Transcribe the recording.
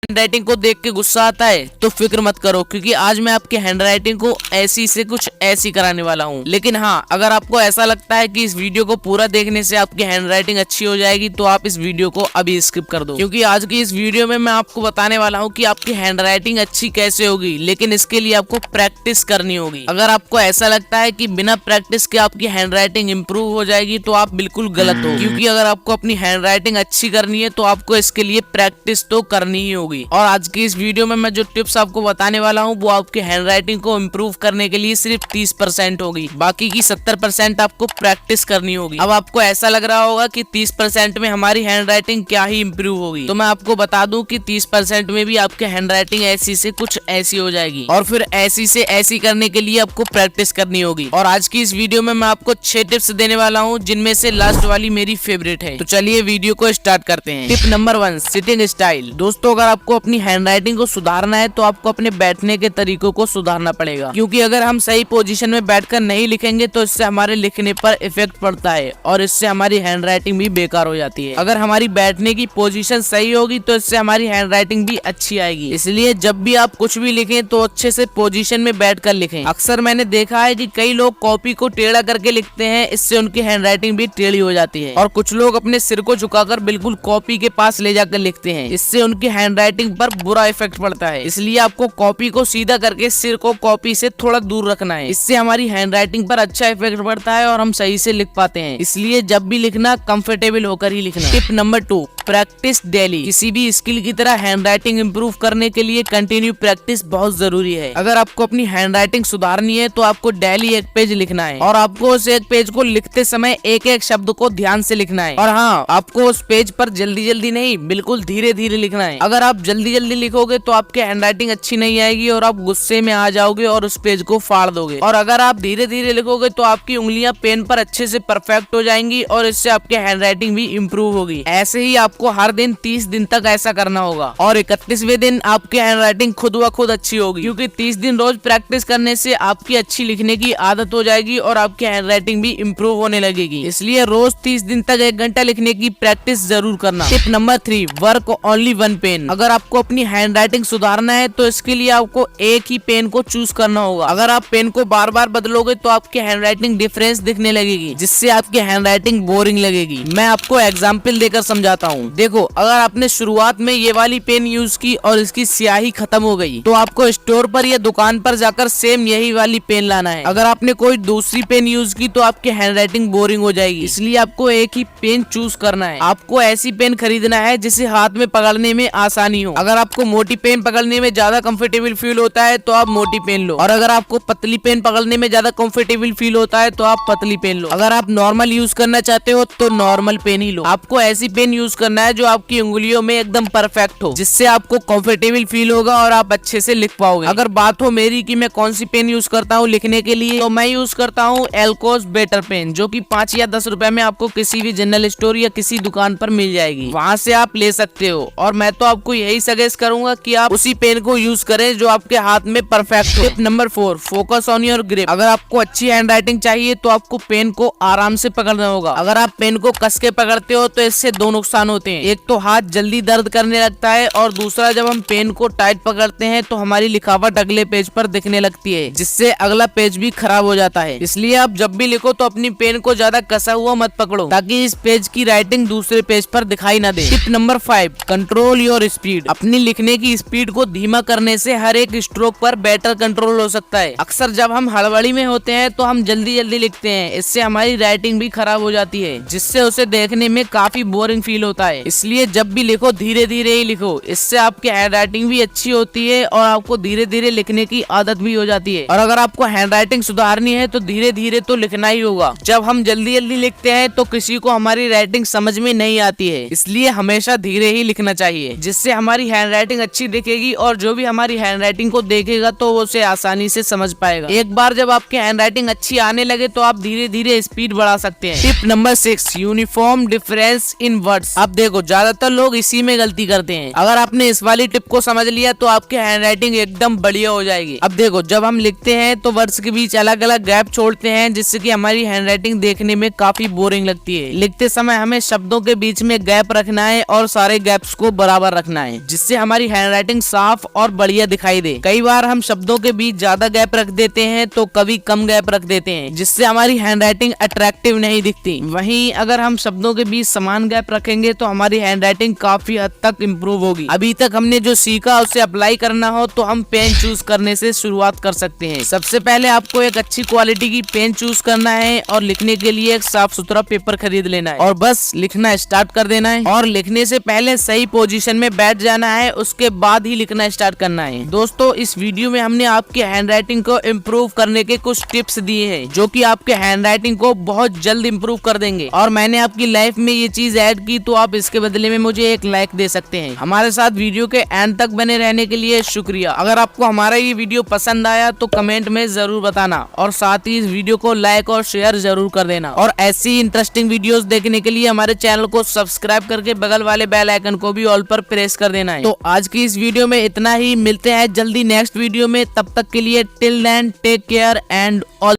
Handwriting को देख के गुस्सा आता है तो फिक्र मत करो, क्योंकि आज मैं आपके हैंडराइटिंग को ऐसी से कुछ ऐसी कराने वाला हूँ। लेकिन हाँ, अगर आपको ऐसा लगता है कि इस वीडियो को पूरा देखने से आपकी हैंडराइटिंग अच्छी हो जाएगी तो आप इस वीडियो को अभी स्किप कर दो, क्योंकि आज की इस वीडियो में मैं आपको बताने वाला हूँ कि आपकी हैंडराइटिंग अच्छी कैसे होगी। लेकिन इसके लिए आपको प्रैक्टिस करनी होगी। अगर आपको ऐसा लगता है कि बिना प्रैक्टिस के आपकी हैंडराइटिंग इंप्रूव हो जाएगी तो आप बिल्कुल गलत हो, क्योंकि अगर आपको अपनी हैंडराइटिंग अच्छी करनी है तो आपको इसके लिए प्रैक्टिस तो करनी ही होगी। और आज की इस वीडियो में मैं जो टिप्स आपको बताने वाला हूँ वो आपकी हैंडराइटिंग को इम्प्रूव करने के लिए सिर्फ 30% होगी, बाकी की 70% आपको प्रैक्टिस करनी होगी। अब आपको ऐसा लग रहा होगा कि 30% में हमारी हैंडराइटिंग क्या ही इम्प्रूव होगी, तो मैं आपको बता दूं कि 30% में भी आपकी हैंडराइटिंग ऐसी से कुछ ऐसी हो जाएगी। और फिर ऐसी से ऐसी करने के लिए आपको प्रैक्टिस करनी होगी। और आज की इस वीडियो में मैं आपको 6 टिप्स देने वाला हूँ, जिनमें से लास्ट वाली मेरी फेवरेट है। तो चलिए वीडियो को स्टार्ट करते हैं। Tip number 1, sitting style. दोस्तों, अगर आपको अपनी हैंडराइटिंग को सुधारना है तो आपको अपने बैठने के तरीकों को सुधारना पड़ेगा, क्योंकि अगर हम सही पोजीशन में बैठकर नहीं लिखेंगे तो इससे हमारे लिखने पर इफेक्ट पड़ता है और इससे हमारी हैंडराइटिंग भी बेकार हो जाती है। अगर हमारी बैठने की पोजीशन सही होगी तो इससे हमारी हैंडराइटिंग भी अच्छी आएगी। इसलिए जब भी आप कुछ भी लिखें तो अच्छे से पोजीशन में बैठकर लिखें। अक्सर मैंने देखा है कि कई लोग कॉपी को टेढ़ा करके लिखते हैं, इससे उनकी हैंडराइटिंग भी टेढ़ी हो जाती है। और कुछ लोग अपने सिर को झुकाकर बिल्कुल कॉपी के पास ले जाकर लिखते हैं, इससे उनकी हैंडराइटिंग पर बुरा इफेक्ट पड़ता है। इसलिए आपको कॉपी को सीधा करके सिर को कॉपी से थोड़ा दूर रखना है। इससे हमारी हैंडराइटिंग पर अच्छा इफेक्ट पड़ता है और हम सही से लिख पाते हैं। इसलिए जब भी लिखना कंफर्टेबल होकर ही लिखना। Tip number 2, practice daily. किसी भी स्किल की तरह हैंडराइटिंग इंप्रूव करने के लिए कंटिन्यू प्रैक्टिस बहुत जरूरी है। अगर आपको अपनी हैंडराइटिंग सुधारनी है तो आपको डेली एक पेज लिखना है और आपको उस एक पेज को लिखते समय एक एक शब्द को ध्यान से लिखना है। और हाँ, आपको उस पेज पर जल्दी जल्दी नहीं, बिल्कुल धीरे धीरे लिखना है। अगर आप जल्दी जल्दी लिखोगे तो आपकी हैंडराइटिंग अच्छी नहीं आएगी और आप गुस्से में आ जाओगे और उस पेज को फाड़ दोगे। और अगर आप धीरे धीरे लिखोगे तो आपकी उंगलियां पेन पर अच्छे से परफेक्ट हो जाएंगी और इससे आपकी हैंडराइटिंग भी इम्प्रूव होगी। ऐसे ही आपको हर दिन 30 दिन तक ऐसा करना होगा और 31वें दिन आपकी हैंडराइटिंग खुद ब खुद अच्छी होगी, क्योंकि 30 दिन रोज प्रैक्टिस करने से आपकी अच्छी लिखने की आदत हो जाएगी और आपकी हैंडराइटिंग भी इम्प्रूव होने लगेगी। इसलिए रोज 30 दिन तक 1 घंटा लिखने की प्रैक्टिस जरूर करना। Tip number 3, work only one pen. अगर आपको अपनी हैंडराइटिंग सुधारना है तो इसके लिए आपको एक ही पेन को चूज करना होगा। अगर आप पेन को बार बार बदलोगे तो आपकी हैंडराइटिंग डिफरेंस दिखने लगेगी, जिससे आपकी हैंडराइटिंग बोरिंग लगेगी। मैं आपको एग्जांपल देकर समझाता हूँ। देखो, अगर आपने शुरुआत में ये वाली पेन यूज की और इसकी स्याही खत्म हो गई तो आपको स्टोर पर या दुकान पर जाकर सेम यही वाली पेन लाना है। अगर आपने कोई दूसरी पेन यूज की तो आपकी हैंडराइटिंग बोरिंग हो जाएगी। इसलिए आपको एक ही पेन चूज करना है। आपको ऐसी पेन खरीदना है जिसे हाथ में पकड़ने में आसानी हो। अगर आपको मोटी पेन पकड़ने में ज्यादा कंफर्टेबल फील होता है तो आप मोटी पेन लो, और अगर आपको पतली पेन पकड़ने में ज्यादा कंफर्टेबल फील होता है तो आप पतली पेन लो। अगर आप नॉर्मल यूज करना चाहते हो तो नॉर्मल पेन ही लो। आपको ऐसी पेन यूज करना है जो आपकी उंगलियों में एकदम परफेक्ट हो, जिससे आपको कंफर्टेबल फील होगा और आप अच्छे से लिख पाओगे। अगर बात हो मेरी कि मैं कौन सी पेन यूज करता हूँ लिखने के लिए, तो मैं यूज करता हूँ एल्कोस बेटर पेन, जो कि 5 या 10 रुपए में आपको किसी भी जनरल स्टोर या किसी दुकान पर मिल जाएगी। वहाँ से आप ले सकते हो। और मैं तो आपको यही सजेस्ट करूंगा कि आप उसी पेन को यूज करें जो आपके हाथ में परफेक्ट हो। Tip number 4, focus on your grip. अगर आपको अच्छी हैंडराइटिंग चाहिए तो आपको पेन को आराम से पकड़ना होगा। अगर आप पेन को कस के पकड़ते हो तो इससे 2 नुकसान होते हैं। एक तो हाथ जल्दी दर्द करने लगता है और दूसरा, जब हम पेन को टाइट पकड़ते हैं तो हमारी लिखावट अगले पेज पर दिखने लगती है, जिससे अगला पेज भी खराब हो जाता है। इसलिए आप जब भी लिखो तो अपनी पेन को ज्यादा कसा हुआ मत पकड़ो, ताकि इस पेज की राइटिंग दूसरे पेज पर दिखाई ना दे। Tip number 5, control your speed. अपनी लिखने की स्पीड को धीमा करने से हर एक स्ट्रोक पर बेटर कंट्रोल हो सकता है। अक्सर जब हम हड़बड़ी में होते हैं तो हम जल्दी जल्दी लिखते हैं, इससे हमारी राइटिंग भी खराब हो जाती है, जिससे उसे देखने में काफी बोरिंग फील होता है। इसलिए जब भी लिखो धीरे धीरे ही लिखो, इससे आपकी हैंडराइटिंग भी अच्छी होती है और आपको धीरे धीरे लिखने की आदत भी हो जाती है। और अगर आपको हैंडराइटिंग सुधारनी है तो धीरे धीरे तो लिखना ही होगा। जब हम जल्दी जल्दी लिखते हैं तो किसी को हमारी राइटिंग समझ में नहीं आती है, इसलिए हमेशा धीरे ही लिखना चाहिए, जिससे हमारी हैंडराइटिंग अच्छी दिखेगी और जो भी हमारी हैंडराइटिंग को देखेगा तो वो उसे आसानी से समझ पाएगा। एक बार जब आपकी हैंडराइटिंग अच्छी आने लगे तो आप धीरे धीरे स्पीड बढ़ा सकते हैं। Tip number 6, uniform difference in words. आप देखो ज्यादातर लोग इसी में गलती करते हैं। अगर आपने इस वाली टिप को समझ लिया तो आपकी हैंडराइटिंग एकदम बढ़िया हो जाएगी। अब देखो जब हम लिखते हैं तो वर्ड्स के बीच अलग अलग गैप छोड़ते हैं, जिससे कि हमारी हैंडराइटिंग देखने में काफी बोरिंग लगती है। लिखते समय हमें शब्दों के बीच में गैप रखना है और सारे गैप्स को बराबर रखना है, जिससे हमारी हैंडराइटिंग साफ और बढ़िया दिखाई दे। कई बार हम शब्दों के बीच ज्यादा गैप रख देते हैं तो कभी कम गैप रख देते हैं, जिससे हमारी हैंडराइटिंग अट्रैक्टिव नहीं दिखती। वहीं अगर हम शब्दों के बीच समान गैप रखेंगे तो हमारी हैंडराइटिंग काफी हद तक इम्प्रूव होगी। अभी तक हमने जो सीखा उसे अप्लाई करना हो तो हम पेन चूज करने से शुरुआत कर सकते हैं। सबसे पहले आपको एक अच्छी क्वालिटी की पेन चूज करना है और लिखने के लिए एक साफ सुथरा पेपर खरीद लेना है और बस लिखना स्टार्ट कर देना है। और लिखने से पहले सही पोजीशन में बैठ जाना है, उसके बाद ही लिखना स्टार्ट करना है। दोस्तों इस वीडियो में हमने आपके हैंडराइटिंग को इम्प्रूव करने के कुछ टिप्स दिए हैं, जो कि आपके हैंडराइटिंग को बहुत जल्द इम्प्रूव कर देंगे। और मैंने आपकी लाइफ में ये चीज ऐड की तो आप इसके बदले में मुझे एक लाइक दे सकते हैं। हमारे साथ वीडियो के एंड तक बने रहने के लिए शुक्रिया। अगर आपको हमारा ये वीडियो पसंद आया तो कमेंट में जरूर बताना और साथ ही इस वीडियो को लाइक और शेयर जरूर कर देना। और ऐसी इंटरेस्टिंग वीडियोस देखने के लिए हमारे चैनल को सब्सक्राइब करके बगल वाले बेल आइकन को भी ऑल पर प्रेस कर देना है। तो आज की इस वीडियो में इतना ही, मिलते हैं जल्दी नेक्स्ट वीडियो में। तब तक के लिए till then take care and all.